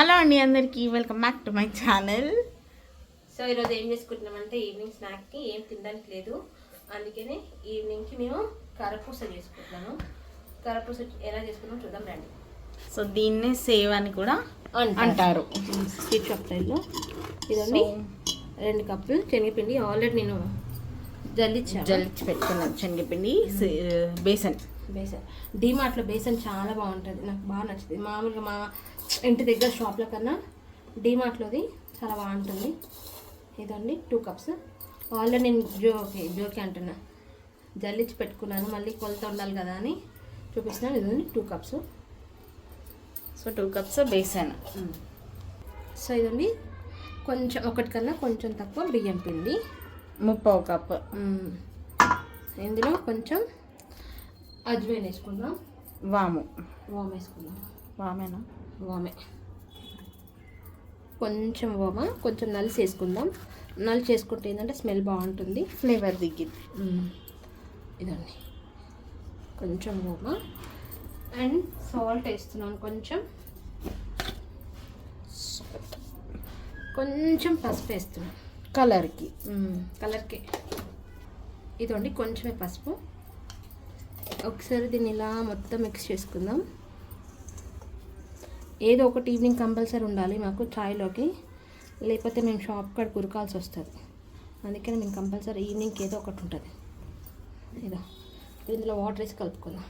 Hello అండి అందరికీ welcome back to my channel. So ఈరోజు ఏం చేసుకుంటున్నామంటే ఈవినింగ్ స్నాక్కి ఏం తినడానికి లేదు, అందుకనే ఈవినింగ్కి మేము కారపూస చేసుకుంటున్నాను. కారపూస ఎలా చేసుకుంటామో చూద్దాం రండి. సో దీన్నే సేవ్ అని కూడా అంటారు స్వీట్ షాప్ స్టైల్లో. ఇదండి 2 కప్పులు శనగపిండి ఆల్రెడీ నేను జల్లించి పెట్టుకున్నాను. శనగపిండి బేసన్ డీమార్ట్లో బేసన్ చాలా బాగుంటుంది, నాకు బాగా నచ్చుతుంది. మామూలుగా మా ఇంటి దగ్గర షాప్లో కన్నా డీమార్ట్లోది చాలా బాగుంటుంది. ఇదండి 2 కప్స్ ఆల్రెడీ నేను జోకి అంటున్నా జల్లించి పెట్టుకున్నాను, మళ్ళీ కొలత ఉండాలి కదా అని చూపిస్తున్నాను. ఇదండి 2 cups. So 2 cups besan. So ఇదండి కొంచెం ఒకటి కన్నా కొంచెం తక్కువ బియ్యం పిండి 3/4 కప్. ఇందులో కొంచెం అజ్వైన్ వేసుకుందాం, వాము వేసుకుందాం. వామే కొంచెం వామ, కొంచెం నలిసి వేసుకుందాం. నలిసి వేసుకుంటే ఏంటంటే స్మెల్ బాగుంటుంది, ఫ్లేవర్ దిగ్గిద్ది. ఇదండి కొంచెం వామ అండ్ సాల్ట్ వేస్తున్నాను, కొంచెం పసుపు వేస్తున్నాను కలర్కి. ఇదండి కొంచెమే పసుపు. ఒకసారి దీన్ని ఇలా మొత్తం మిక్స్ చేసుకుందాం. ఏదో ఒకటి ఈవినింగ్ కంపల్సరీ ఉండాలి మాకు చాయ్లోకి, లేకపోతే మేము షాప్ కాడ కురకాల్సి వస్తుంది. అందుకని మేము కంపల్సరీ ఈవినింగ్కి ఏదో ఒకటి ఉంటుంది. ఇదో ఇందులో వాటర్ వేసి కలుపుకుందాం.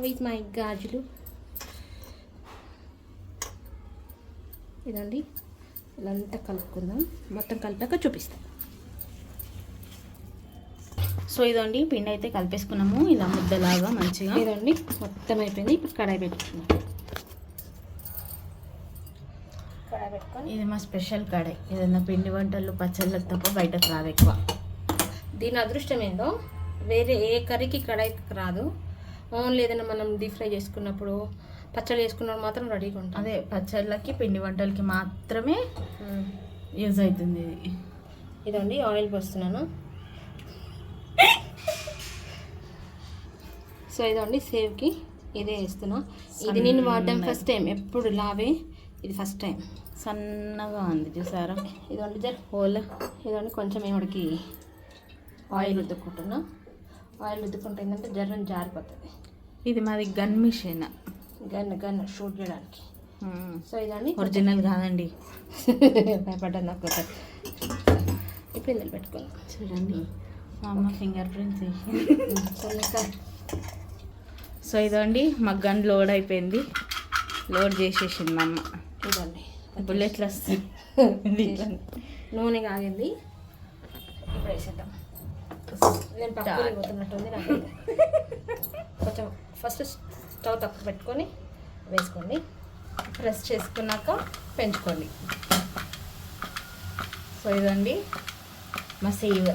విత్ మై గాజులు ఇదండి ఇలా అంతా కలుపుకుందాం. మొత్తం కలిపాక చూపిస్తాం. సో ఇదండి పిండి అయితే కలిపేసుకున్నాము ఇలా ముద్దలాగా మంచిగా. ఇదండి మొత్తం అయిపోయింది. ఇప్పుడు కడాయి పెట్టుకున్నాం. కడాయి పెట్టుకొని ఇది మా స్పెషల్ కడాయి. ఏదైనా పిండి వంటలు పచ్చళ్ళకి తప్ప బయటకు రాదు ఎక్కువ. దీని అదృష్టం ఏందో వేరే ఏ కర్రీకి కడాయి రాదు. ఓన్లీ ఏదైనా మనం డీప్ ఫ్రై చేసుకున్నప్పుడు పచ్చళ్ళు చేసుకున్నప్పుడు మాత్రం రెడీగా ఉంటుంది. అదే పచ్చళ్ళకి పిండి వంటలకి మాత్రమే యూజ్ అవుతుంది ఇది. ఇదండి ఆయిల్ పోస్తున్నాను. సో ఇదండి సేవ్కి ఇదే వేస్తున్నా. ఇది నేను వాడడం ఫస్ట్ టైం, ఎప్పుడు లావే, ఇది ఫస్ట్ టైం. సన్నగా ఉంది చూసారా. ఇదండి హోల్. ఇదండి కొంచెం ఏమిడికి ఆయిల్ రుద్దుకుంటున్నా. ఆయిల్ రుద్దుకుంటే ఏంటంటే జర్రని జారిపోతుంది. ఇది మాది గన్ మిషన్, గన్ షూట్ చేయడానికి. సో ఇదండి ఒరిజినల్ కాదండి, భయపడ్డాను నాకు. ఇప్పుడు ఇందులో పెట్టుకున్నాం చూడండి, మా అమ్మ ఫింగర్ ప్రింట్స్. సో ఇదండి మా గన్ లోడ్ అయిపోయింది, లోడ్ చేసేసింది మా అమ్మ. ఇదండి బుల్లెట్లు వస్తాయి. నూనె కాగింది, ఇప్పుడు వేసేద్దాం. నేను పక్కన పోతున్నట్టుంది నాకు. కొంచెం ఫస్ట్ స్టవ్ తక్కువ పెట్టుకొని వేసుకోండి, ప్రెస్ చేసుకున్నాక పెంచుకోండి. సో ఇదండి మా సేవ్.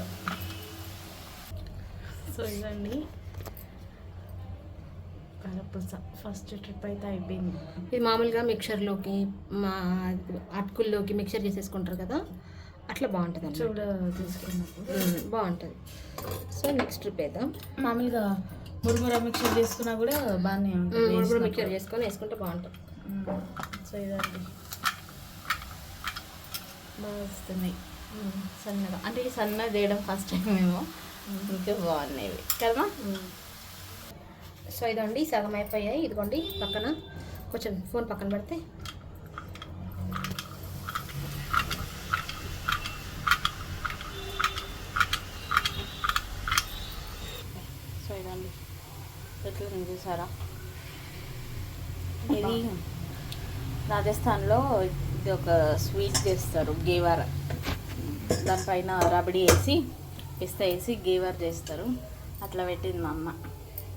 సో ఇదండి కారపూస ఫస్ట్ ట్రిప్ అయితే అయిపోయింది. ఇది మామూలుగా మిక్చర్లోకి మా అటుకుల్లోకి మిక్చర్ చేసేసుకుంటారు కదా, అట్లా బాగుంటుంది. చూడ తీసుకున్నప్పుడు బాగుంటుంది. సో నెక్స్ట్ ట్రిప్ వేద్దాం. మామూలుగా మురుముర మిక్చర్ చేసుకున్నా కూడా బాగానే ఉంటుంది. మురుముర మిక్చర్ చేసుకొని వేసుకుంటే బాగుంటుంది. సో ఇదండి బాగా వస్తున్నాయి సన్నగా. అంటే ఈ సన్నగా చేయడం ఫస్ట్ టైం మేము, ఇంకా బాగున్నాయి కదా. సో ఇదండి సగం అయిపోయాయి. ఇదిగోండి పక్కన కొంచెం ఫోన్ పక్కన పెడితే సో ఇదండి ఎట్లా చూసారా. ఇది రాజస్థాన్లో ఇది ఒక స్వీట్ చేస్తారు, గేవార్. దానిపైన రబడి వేసి పిస్తా వేసి గేవార్ చేస్తారు. అట్లా పెట్టింది మా అమ్మ.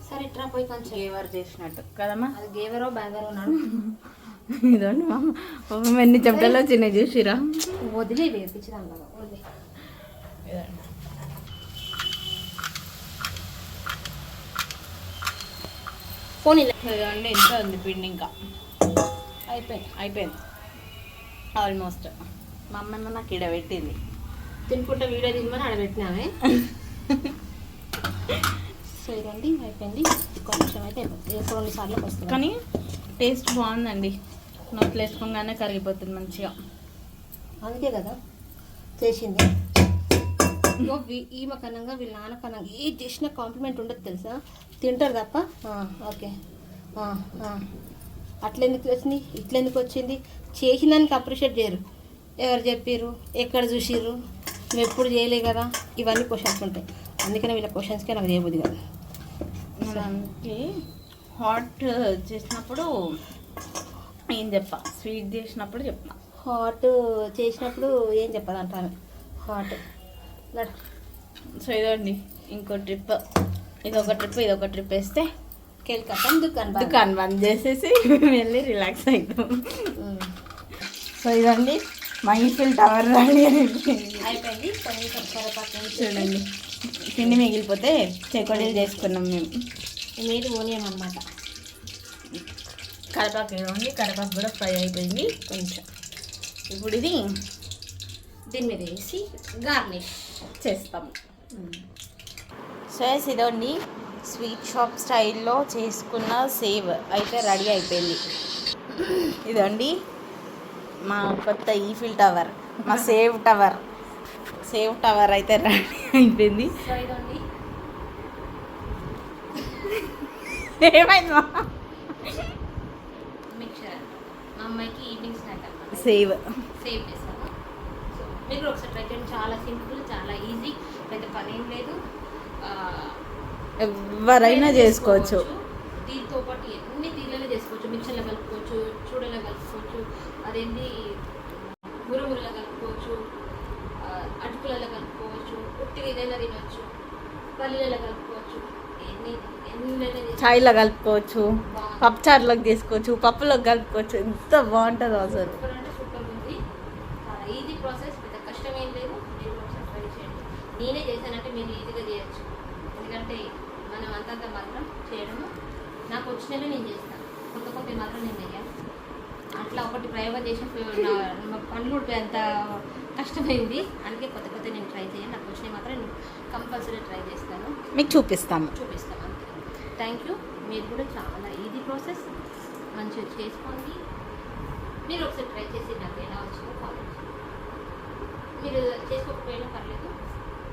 సరే ఇట్లా పోయి కొంచెం గేవార్ చేసినట్టు కదమ్మా. అది గేవరో బ్యాగరో ఉన్నాడు. ఇదండి మా అమ్మ ఎన్ని చెప్తాలో చిన్న చూసిరా. వదిలే వేపించడం కదా, వదిలే. ఫోన్ ఇదండి ఎంత ఉంది పిండి, ఇంకా అయిపోయింది ఆల్మోస్ట్. మా అమ్మ నాకు ఇడ పెట్టింది, తినుకుంటా వీడియో తీయమని ఆడబెట్టినామే. సో ఇదండి అయిపోయింది. కొంచెం అయితే అయిపోతుంది, 2 సార్లకు వస్తుంది. కానీ టేస్ట్ బాగుందండి. నోట్లో వేసుకోగానే కరిగిపోతుంది మంచిగా. అందుకే కదా చేసింది. ఈమె కనంగా వీళ్ళ నాన్న కనంగా ఏది చేసినా కాంప్లిమెంట్ ఉండదు తెలుసా, తింటారు తప్ప. ఓకే అట్లెందుకు వచ్చింది, ఇట్లెందుకు వచ్చింది, చేసిందానికి అప్రిషియేట్ చేయరు. ఎవరు చెప్పారు, ఎక్కడ చూసిర్రు, మేము ఎప్పుడు చేయలే కదా, ఇవన్నీ క్వశ్చన్స్ ఉంటాయి. అందుకనే వీళ్ళ క్వశ్చన్స్కే నాకు చేయబుద్ది కదా. దానికి హాట్ చేసినప్పుడు ఏం చెప్పా, స్వీట్ చేసినప్పుడు చెప్పా. హాట్ చేసినప్పుడు ఏం చెప్పదంట ఆమె. హాట్ సో ఇదండి ఇంకో ట్రిప్, ఇదొక ట్రిప్ వేస్తే కేల్కతం దుకాన్ బంద్ చేసేసి వెళ్ళి రిలాక్స్ అవుతాం. సో ఇదండి మా ఈఫిల్ టవర్ రెడీ అయిపోయింది. కొంచెం కరివేపాకు చూడండి, పిండి మిగిలిపోతే చెకోడీలు చేసుకున్నాం మేము. మీరు ఓనియం అనమాట. కరివేపాకు ఇవ్వండి, కరివేపాకు కూడా ఫ్రై అయిపోయింది కొంచెం. ఇప్పుడు ఇది దీని మీద వేసి గార్నిష్ చేస్తాము. సో ఇదండి స్వీట్ షాప్ స్టైల్లో చేసుకున్న సేవ్ అయితే రెడీ అయిపోయింది. ఇదండి మా కొత్త ఈఫిల్ టవర్, మా సేవ్ టవర్ అయితే రెడీ అయిపోయింది. సో ఇదండి ఏమైంది మిక్చర్ మా అమ్మాయికి ఈవినింగ్ స్నాక్ అనమాట. సేవ్ చేస్తాను. సో మీరు కూడా ఒకసారి ట్రై చేయండి. చాలా సింపుల్, చాలా ఈజీ, పెద్ద పని ఏం లేదు. ఎవరైనా చేసుకోవచ్చు. దీంతో పాటు ఎన్ని దీనిలో చేసుకోవచ్చు. మిక్చర్లో కలుపుకోవచ్చు, చూడలో కలుపుకోవచ్చు, అదేంటి మురుగులలో కలుపుకోవచ్చు, అటుకులలో కలుపుకోవచ్చు, ఉట్టిగా ఏదైనా తినవచ్చు, పల్లీలలో కలుపుకోవచ్చు, చాయ్లో కలుపుకోవచ్చు, పప్పుచారులోకి తీసుకోవచ్చు, పప్పులోకి కలుపుకోవచ్చు. ఎంత బాగుంటుందో అసలు. సూపర్ అంటే సూపర్ ఉంది. చాలా ఈజీ ప్రాసెస్, పెద్ద కష్టం ఏం లేదు. మీరు ఒకసారి ట్రై చేయండి. నేనే చేశానంటే మీరు ఈజీగా చేయొచ్చు. ఎందుకంటే మనం అంతంత మాత్రం చేయడము నాకు వచ్చినట్టు నేను చేస్తాను. కొత్త మాత్రం నేను చేయాలి. అట్లా ఒకటి ప్రయోగం చేసి మా పనులు అంత కష్టమైంది. అందుకే కొత్త నేను ట్రై చేయాలి. నాకు వచ్చినవి మాత్రం నేను కంపల్సరీ ట్రై చేస్తాను, మీకు చూపిస్తాము అంతే. Thank you. మీరు కూడా చాలా ఈజీ ప్రాసెస్, మంచిగా చేసుకోండి. మీరు ఒకసారి ట్రై చేసి నాకు ఎలా వచ్చిందో కామెంట్ చేయండి. మీరు చేసుకోకపోయినా పర్లేదు,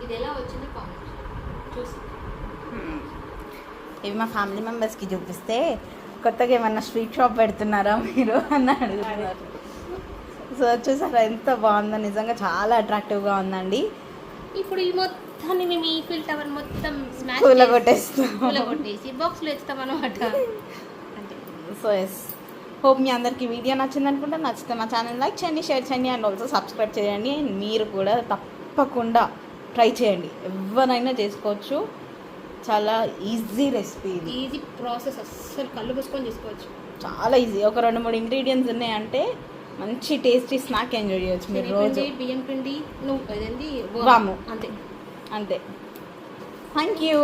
ఇది ఎలా వచ్చిందో కామెంట్ చేయండి చూసి. ఇవి మా ఫ్యామిలీ మెంబర్స్కి చూపిస్తే కొత్తగా ఏమన్నా స్ట్రీట్ షాప్ పెడుతున్నారా మీరు అని అడుగుతున్నారు. సో చూసారా ఎంత బాగుందో, నిజంగా చాలా అట్రాక్టివ్గా ఉందండి. ఇప్పుడు ఈ మొత్తాన్ని మేము ఈఫిల్ టవర్ మొత్తం స్మాష్ కొట్టేసి బాక్స్లో వేస్తాం అనమాట. సో ఎస్, హోప్ మీ అందరికీ వీడియో నచ్చింది అనుకుంటా. నచ్చితే మా ఛానల్ లైక్ చేయండి, షేర్ చేయండి అండ్ ఆల్సో సబ్స్క్రైబ్ చేయండి. మీరు కూడా తప్పకుండా ట్రై చేయండి, ఎవరైనా చేసుకోవచ్చు. చాలా ఈజీ రెసిపీ, ఈజీ ప్రాసెస్, అస్సలు కళ్ళు మూసుకొని చేసుకోవచ్చు. చాలా ఈజీ. ఒక 2-3 ఇంగ్రీడియంట్స్ ఉన్నాయంటే మంచి టేస్టీ స్నాక్ ఎంజాయ్ చేయొచ్చు మీరు రోజు. బియ్యం పిండి, వాము, అంతే. Thank you.